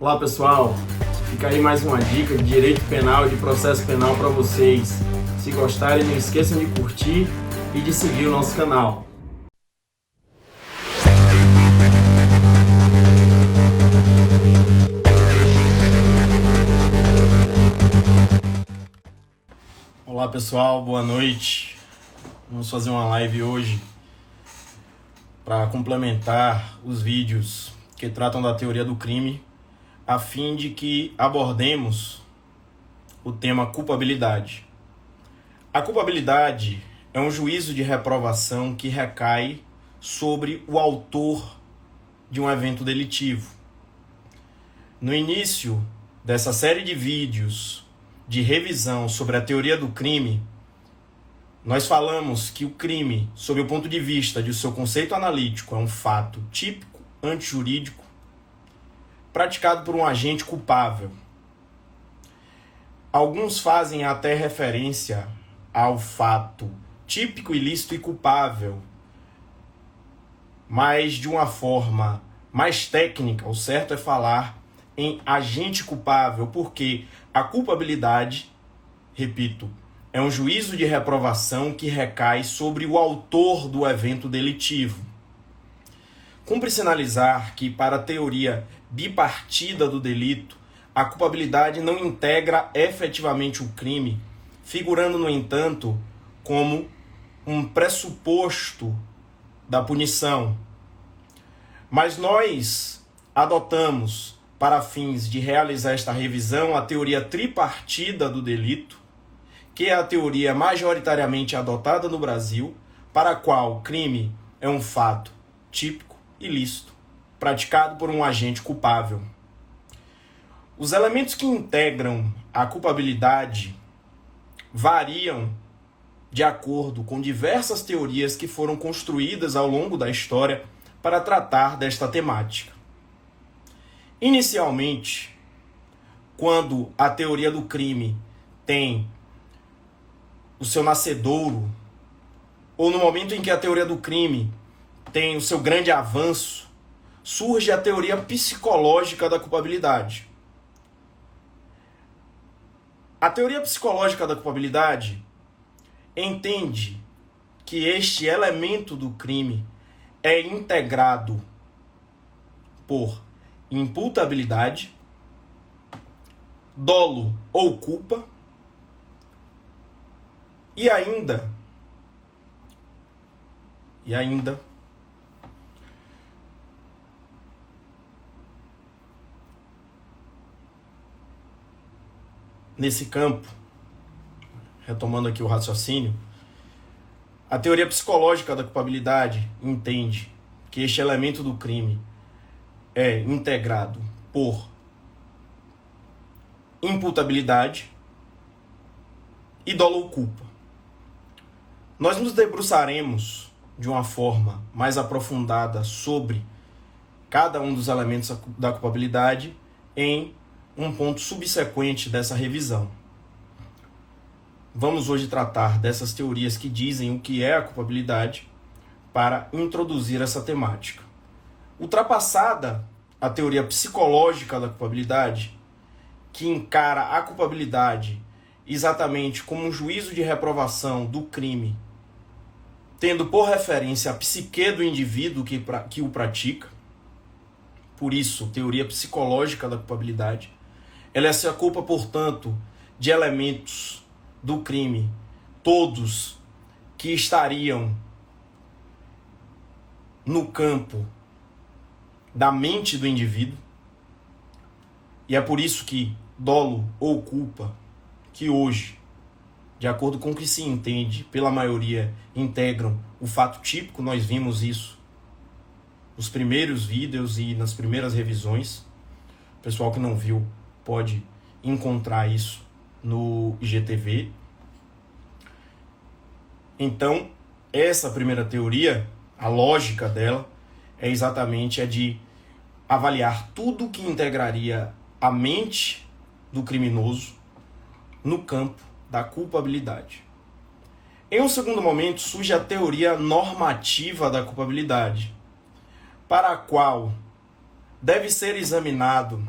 Olá pessoal, fica aí mais uma dica de direito penal e de processo penal para vocês. Se gostarem, não esqueçam de curtir e de seguir o nosso canal. Olá pessoal, boa noite. Vamos fazer uma live hoje para complementar os vídeos que tratam da teoria do crime, a fim de que abordemos o tema culpabilidade. A culpabilidade é um juízo de reprovação que recai sobre o autor de um evento delitivo. No início dessa série de vídeos de revisão sobre a teoria do crime, nós falamos que o crime, sob o ponto de vista de seu conceito analítico, é um fato típico, antijurídico, praticado por um agente culpável. Alguns fazem até referência ao fato típico, ilícito e culpável, mas de uma forma mais técnica. O certo é falar em agente culpável, porque a culpabilidade, repito, é um juízo de reprovação que recai sobre o autor do evento delitivo. Cumpre sinalizar que, para a teoria bipartida do delito, a culpabilidade não integra efetivamente o crime, figurando, no entanto, como um pressuposto da punição. Mas nós adotamos, para fins de realizar esta revisão, a teoria tripartida do delito, que é a teoria majoritariamente adotada no Brasil, para a qual o crime é um fato típico, ilícito, praticado por um agente culpável. Os elementos que integram a culpabilidade variam de acordo com diversas teorias que foram construídas ao longo da história para tratar desta temática. Inicialmente, quando a teoria do crime tem o seu nascedouro, ou no momento em que a teoria do crime tem o seu grande avanço, surge a teoria psicológica da culpabilidade. A teoria psicológica da culpabilidade entende que este elemento do crime é integrado por imputabilidade, dolo ou culpa, e ainda, nesse campo, retomando aqui o raciocínio, a teoria psicológica da culpabilidade entende que este elemento do crime é integrado por imputabilidade e dolo ou culpa. Nós nos debruçaremos de uma forma mais aprofundada sobre cada um dos elementos da culpabilidade em um ponto subsequente dessa revisão. Vamos hoje tratar dessas teorias que dizem o que é a culpabilidade para introduzir essa temática. Ultrapassada a teoria psicológica da culpabilidade, que encara a culpabilidade exatamente como um juízo de reprovação do crime, tendo por referência a psique do indivíduo que o pratica, por isso, teoria psicológica da culpabilidade, ela se ocupa, portanto, de elementos do crime, todos que estariam no campo da mente do indivíduo, e é por isso que dolo ou culpa, que hoje, de acordo com o que se entende, pela maioria, integram o fato típico. Nós vimos isso nos primeiros vídeos e nas primeiras revisões. O pessoal que não viu pode encontrar isso no IGTV. Então, essa primeira teoria, a lógica dela, é exatamente a de avaliar tudo que integraria a mente do criminoso no campo da culpabilidade. Em um segundo momento, surge a teoria normativa da culpabilidade, para a qual deve ser examinado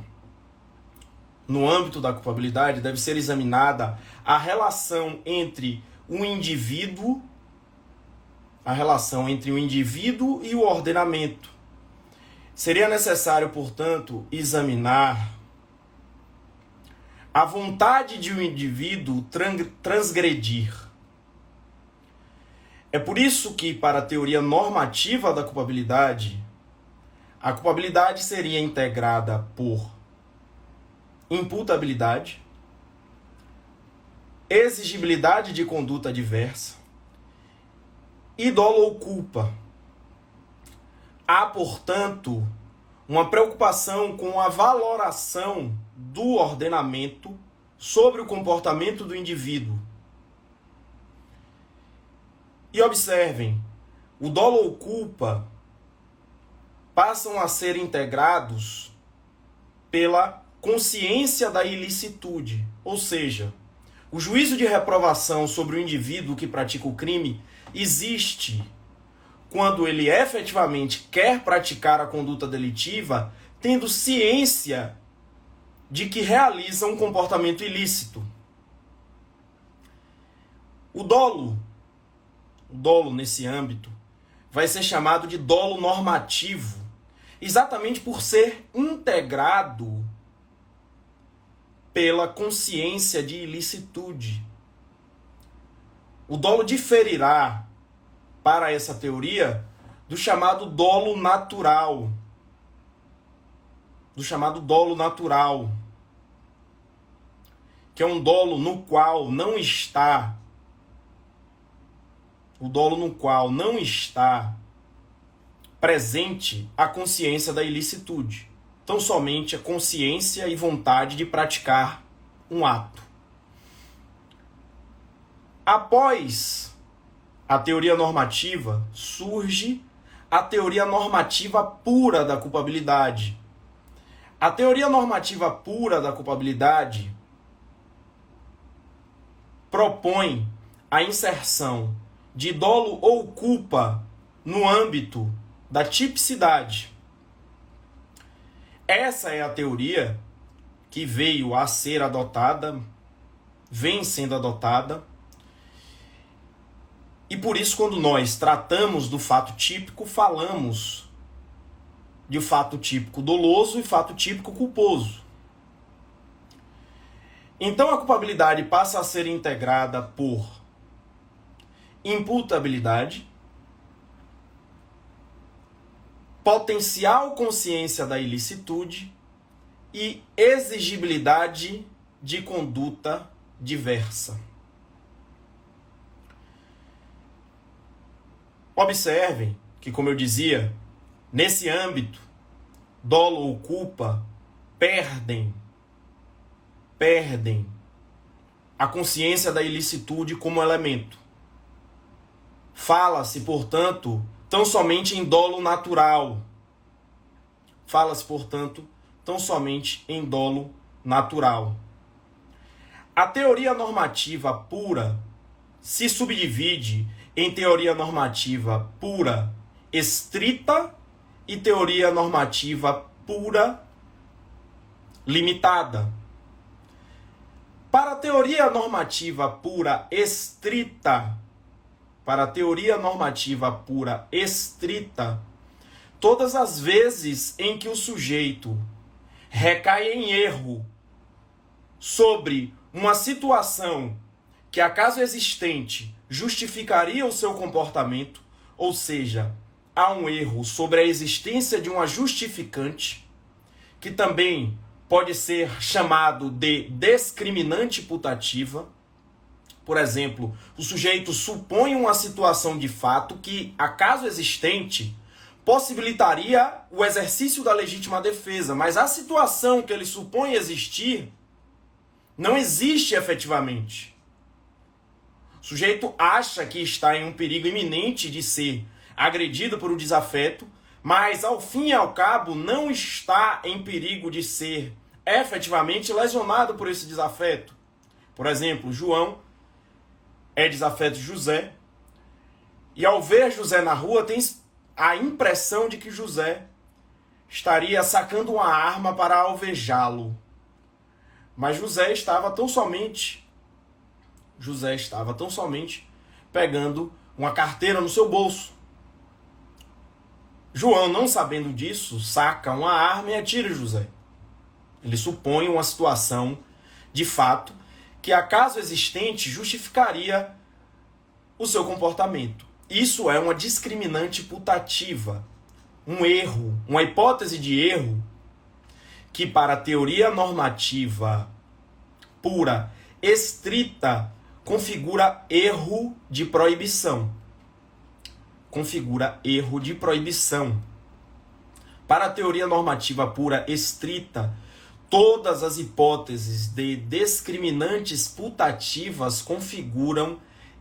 no âmbito da culpabilidade, deve ser examinada a relação entre o indivíduo e o ordenamento. Seria necessário, portanto, examinar a vontade de um indivíduo transgredir. É por isso que, para a teoria normativa da culpabilidade, a culpabilidade seria integrada por imputabilidade, exigibilidade de conduta adversa e dolo ou culpa. Há, portanto, uma preocupação com a valoração do ordenamento sobre o comportamento do indivíduo. E observem, o dolo ou culpa passam a ser integrados pela consciência da ilicitude, ou seja, o juízo de reprovação sobre o indivíduo que pratica o crime existe quando ele efetivamente quer praticar a conduta delitiva, tendo ciência de que realiza um comportamento ilícito. O dolo nesse âmbito vai ser chamado de dolo normativo, exatamente por ser integrado pela consciência de ilicitude. O dolo diferirá, para essa teoria, do chamado dolo natural. Que é um dolo no qual não está presente a consciência da ilicitude. Tão somente a consciência e vontade de praticar um ato. Após a teoria normativa, surge a teoria normativa pura da culpabilidade. A teoria normativa pura da culpabilidade propõe a inserção de dolo ou culpa no âmbito da tipicidade. Essa é a teoria que vem sendo adotada, e por isso, quando nós tratamos do fato típico, falamos de fato típico doloso e fato típico culposo. Então a culpabilidade passa a ser integrada por imputabilidade, potencial consciência da ilicitude e exigibilidade de conduta diversa. Observem que, como eu dizia, nesse âmbito, dolo ou culpa perdem a consciência da ilicitude como elemento. Fala-se, portanto, tão somente em dolo natural. A teoria normativa pura se subdivide em teoria normativa pura estrita e teoria normativa pura limitada. Para a teoria normativa pura estrita, todas as vezes em que o sujeito recai em erro sobre uma situação que, acaso existente, justificaria o seu comportamento, ou seja, há um erro sobre a existência de uma justificante, que também pode ser chamado de discriminante putativa. Por exemplo, o sujeito supõe uma situação de fato que, acaso existente, possibilitaria o exercício da legítima defesa, mas a situação que ele supõe existir não existe efetivamente. O sujeito acha que está em um perigo iminente de ser agredido por um desafeto, mas ao fim e ao cabo não está em perigo de ser efetivamente lesionado por esse desafeto. Por exemplo, João é desafeto de José, e ao ver José na rua tem a impressão de que José estaria sacando uma arma para alvejá-lo. Mas José estava tão somente pegando uma carteira no seu bolso. João, não sabendo disso, saca uma arma e atira José. Ele supõe uma situação, de fato, que acaso existente justificaria o seu comportamento. Isso é uma discriminante putativa, um erro, uma hipótese de erro que para a teoria normativa pura, estrita, configura erro de proibição. Para a teoria normativa pura, estrita, todas as hipóteses de discriminantes putativas configuram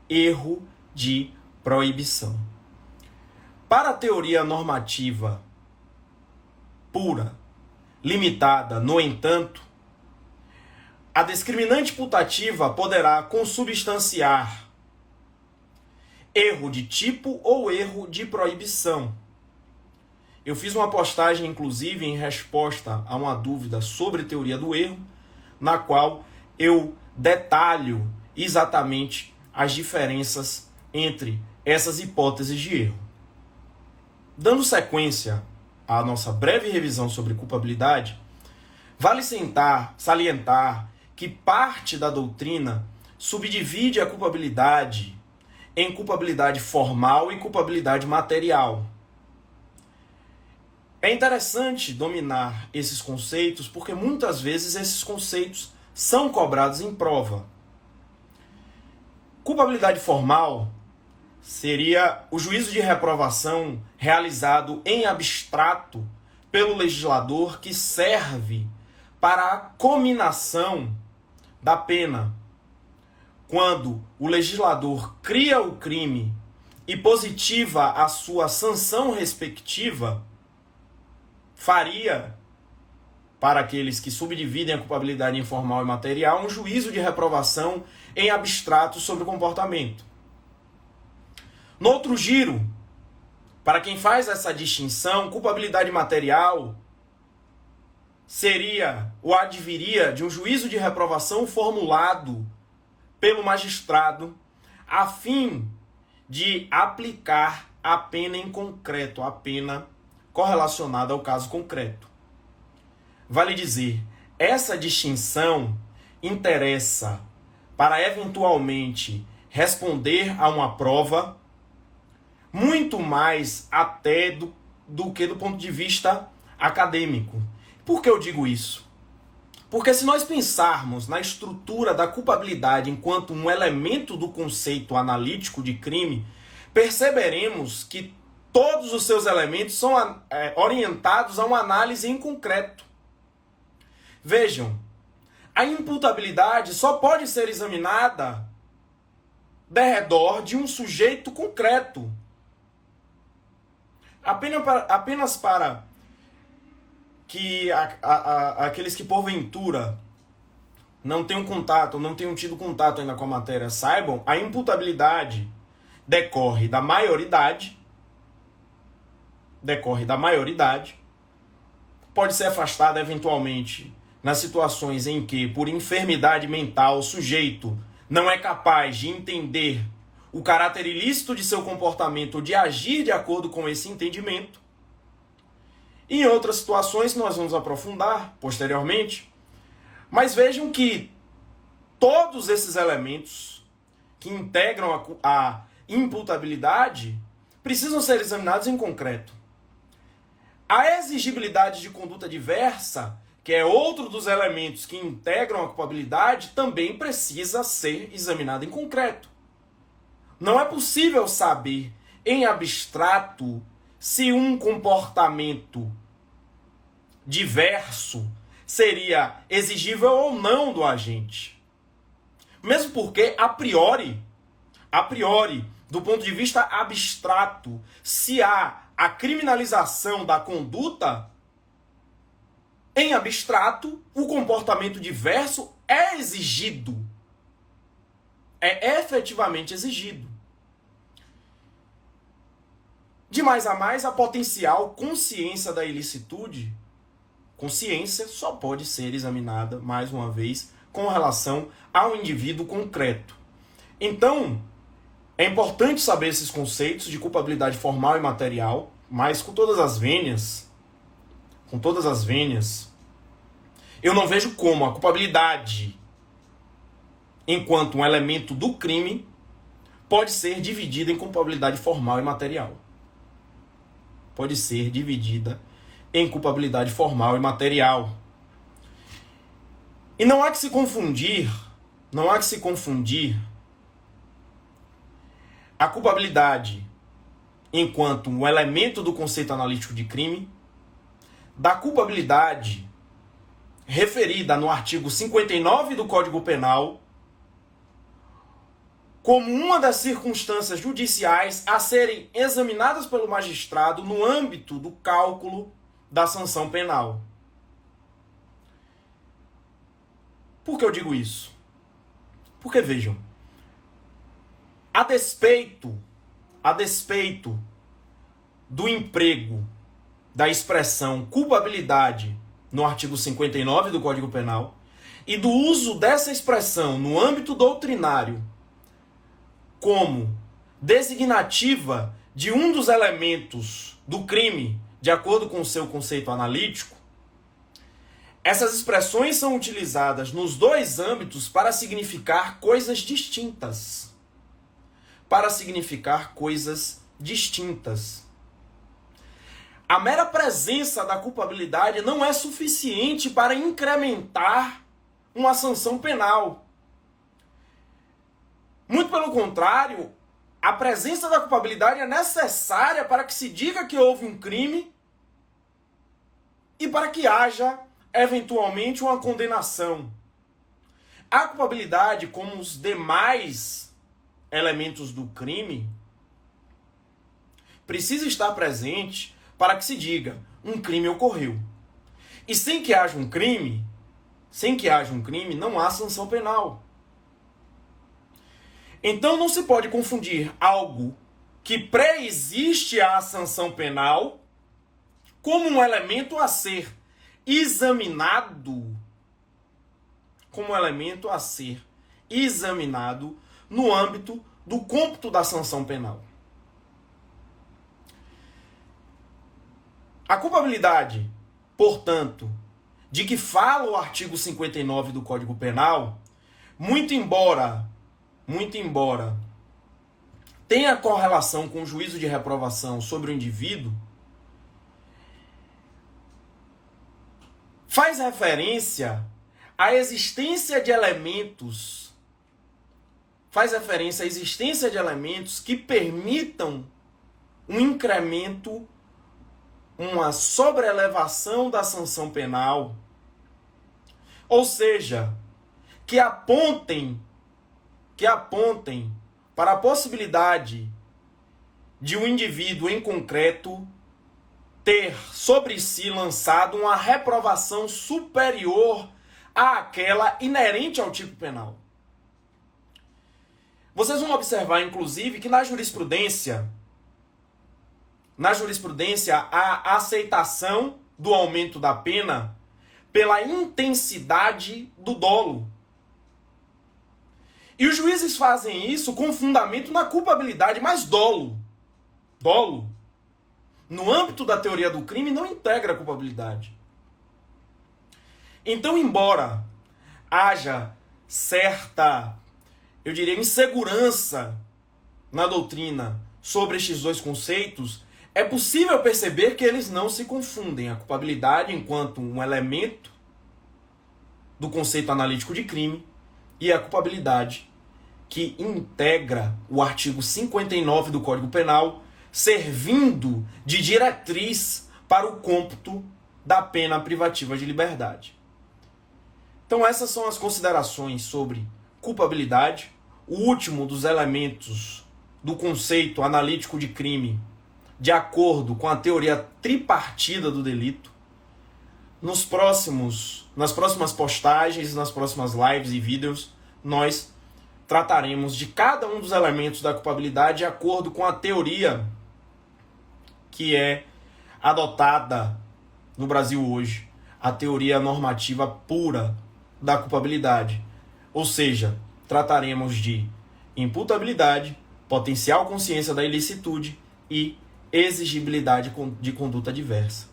erro de proibição. Para a teoria normativa pura, limitada, no entanto, a discriminante putativa poderá consubstanciar erro de tipo ou erro de proibição. Eu fiz uma postagem, inclusive, em resposta a uma dúvida sobre teoria do erro, na qual eu detalho exatamente as diferenças entre essas hipóteses de erro. Dando sequência à nossa breve revisão sobre culpabilidade, vale salientar que parte da doutrina subdivide a culpabilidade em culpabilidade formal e culpabilidade material. É interessante dominar esses conceitos porque muitas vezes esses conceitos são cobrados em prova. Culpabilidade formal seria o juízo de reprovação realizado em abstrato pelo legislador que serve para a cominação da pena. Quando o legislador cria o crime e positiva a sua sanção respectiva, faria, para aqueles que subdividem a culpabilidade em formal e material, um juízo de reprovação em abstrato sobre o comportamento. No outro giro, para quem faz essa distinção, culpabilidade material seria ou adviria de um juízo de reprovação formulado pelo magistrado a fim de aplicar a pena em concreto, a pena correlacionada ao caso concreto. Vale dizer, essa distinção interessa para eventualmente responder a uma prova muito mais até do que do ponto de vista acadêmico. Por que eu digo isso? Porque se nós pensarmos na estrutura da culpabilidade enquanto um elemento do conceito analítico de crime, perceberemos que todos os seus elementos são orientados a uma análise em concreto. Vejam, a imputabilidade só pode ser examinada derredor de um sujeito concreto. Apenas para que aqueles que porventura não tenham contato, não tenham tido contato ainda com a matéria, saibam, a imputabilidade decorre da maioridade, pode ser afastada eventualmente nas situações em que, por enfermidade mental, o sujeito não é capaz de entender o caráter ilícito de seu comportamento ou de agir de acordo com esse entendimento. Em outras situações, nós vamos aprofundar posteriormente, mas vejam que todos esses elementos que integram a imputabilidade precisam ser examinados em concreto. A exigibilidade de conduta diversa, que é outro dos elementos que integram a culpabilidade, também precisa ser examinada em concreto. Não é possível saber em abstrato se um comportamento diverso seria exigível ou não do agente. Mesmo porque, a priori, do ponto de vista abstrato, se há a criminalização da conduta, em abstrato, o comportamento diverso é exigido. É efetivamente exigido. De mais a mais, a potencial consciência da ilicitude consciência só pode ser examinada, mais uma vez, com relação ao indivíduo concreto. Então, é importante saber esses conceitos de culpabilidade formal e material, mas com todas as vênias, eu não vejo como a culpabilidade, enquanto um elemento do crime, pode ser dividida em culpabilidade formal e material. Pode ser dividida em culpabilidade formal e material. E não há que se confundir a culpabilidade enquanto um elemento do conceito analítico de crime da culpabilidade referida no artigo 59 do Código Penal como uma das circunstâncias judiciais a serem examinadas pelo magistrado no âmbito do cálculo da sanção penal. Por que eu digo isso? Porque, vejam, a despeito do emprego da expressão culpabilidade no artigo 59 do Código Penal e do uso dessa expressão no âmbito doutrinário como designativa de um dos elementos do crime, de acordo com o seu conceito analítico, essas expressões são utilizadas nos dois âmbitos para significar coisas distintas. A mera presença da culpabilidade não é suficiente para incrementar uma sanção penal. Muito pelo contrário, a presença da culpabilidade é necessária para que se diga que houve um crime e para que haja, eventualmente, uma condenação. A culpabilidade, como os demais elementos do crime, precisa estar presente para que se diga, um crime ocorreu. E sem que haja um crime, não há sanção penal. Então não se pode confundir algo que pré-existe à sanção penal como um elemento a ser examinado, no âmbito do cômputo da sanção penal. A culpabilidade, portanto, de que fala o artigo 59 do Código Penal, muito embora tenha correlação com o juízo de reprovação sobre o indivíduo, faz referência à existência de elementos que permitam um incremento, uma sobrelevação da sanção penal, ou seja, que apontem para a possibilidade de um indivíduo em concreto ter sobre si lançado uma reprovação superior àquela inerente ao tipo penal. Vocês vão observar, inclusive, que na jurisprudência há aceitação do aumento da pena pela intensidade do dolo. E os juízes fazem isso com fundamento na culpabilidade, mas dolo, no âmbito da teoria do crime, não integra a culpabilidade. Então, embora haja certa, eu diria, insegurança na doutrina sobre estes dois conceitos, é possível perceber que eles não se confundem. A culpabilidade enquanto um elemento do conceito analítico de crime e a culpabilidade que integra o artigo 59 do Código Penal, servindo de diretriz para o cômputo da pena privativa de liberdade. Então essas são as considerações sobre culpabilidade, o último dos elementos do conceito analítico de crime, de acordo com a teoria tripartida do delito. Nas próximas postagens, nas próximas lives e vídeos, nós trataremos de cada um dos elementos da culpabilidade de acordo com a teoria que é adotada no Brasil hoje, a teoria normativa pura da culpabilidade. Ou seja, trataremos de imputabilidade, potencial consciência da ilicitude e exigibilidade de conduta diversa.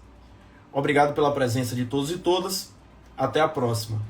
Obrigado pela presença de todos e todas. Até a próxima.